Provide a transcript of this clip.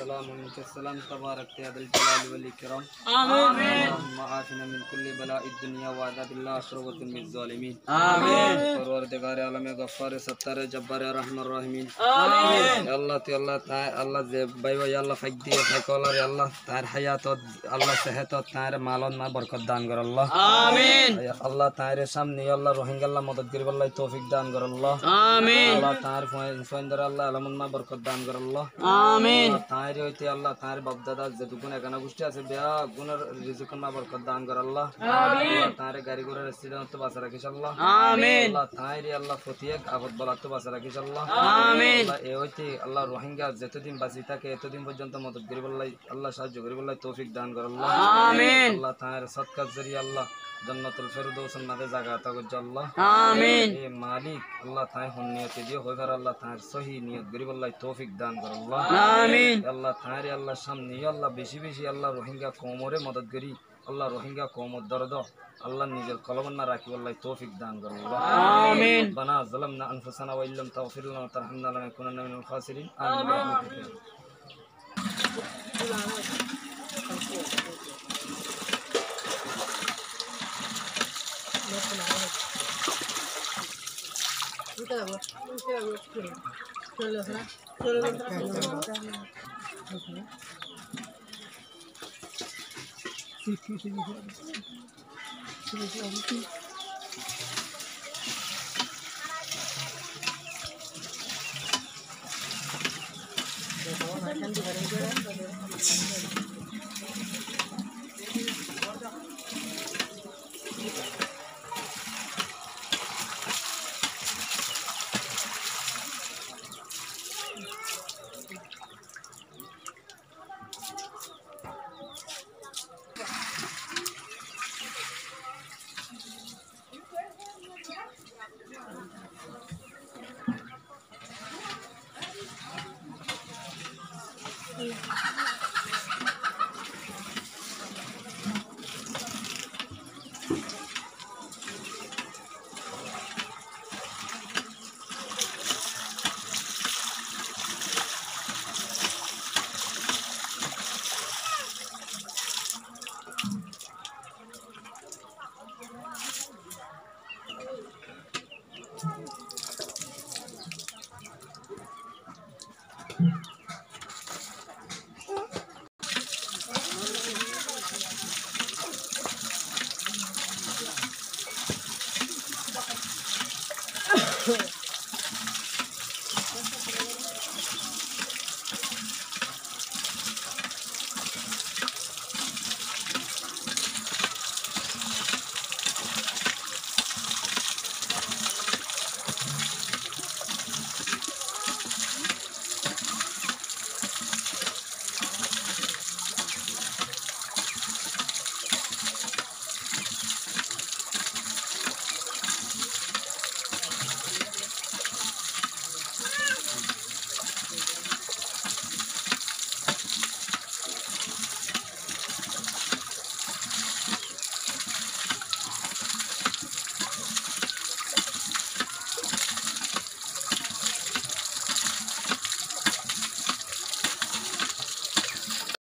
السلام ومنك السلام تبارك يا ذا الجلال والإكرام. آمين. اللهم عافنا من كل بلاء الدنيا وعذاب الآخرة وظلم الظالمين. آمين. परवरदिगार आलम गफ्फार सत्तार जब्बार रहमान रहीमीन. آمين. अल्लाह ते अल्लाह तार अल्लाह जे बाइबा अल्लाह फाइक दिए फाइकलर अल्लाह तार हयात अल्लाह सेहत तार मालन मा बरकत दान कर अल्लाह. آمين. अल्लाह तारे सामने अल्लाह रोहिंग्या अल्लाह मदद कर अल्लाह तौफीक दान कर अल्लाह. آمين. अल्लाह तार फंदर अल्लाह अलमन मा बरकत दान कर अल्लाह. آمين. तारे होते अल्लाह तार बाप दादा जदु गुना गाना गुष्टी আছে বেয়া গুনার রিজিক মা বরকত দান কর আল্লাহ. آمين. আল্লাহ তারে গাড়ি ঘোড়ার রেসিডেন্ট তো বাসা রাখিস আল্লাহ. آمين. আল্লাহ তারে আল্লাহ ফতিয়াক আবদ বলাত তো বাসা রাখিস আল্লাহ. آمين. আল্লাহ এ হইতে আল্লাহ রোহিঙ্গা যতদিন বাঁচি থাকে এতদিন পর্যন্ত মদদ করি বল্লাই আল্লাহ সাহায্য করি বল্লাই তৌফিক দান কর আল্লাহ. آمين. আল্লাহ তারে সদকার জরিয়া আল্লাহ জান্নাতুল ফেরদৌসের মাঝে জায়গা আতা করছে আল্লাহ. آمين. এ মালিক আল্লাহ তাই হুন্নিয়তে দিয়ে হইবার আল্লাহ তার সহি নিয়ত করি বল্লাই তৌফিক দান কর আল্লাহ. آمين. আল্লাহ তারে আল্লাহ সামনে আল্লাহ বেশি বেশি আল্লাহ রোহিঙ্গা কওমরে মদদ করি আল্লাহ রোহিঙ্গা কওমর দরদ আল্লাহ নিজের কলম না রাখি বল্লাই তৌফিক দান কর আল্লাহ. آمين. ربنا ظلمنا انفسنا وان لم تغفر لنا وترحمنا لنكونن من الخاسرين. آمين برحمتك.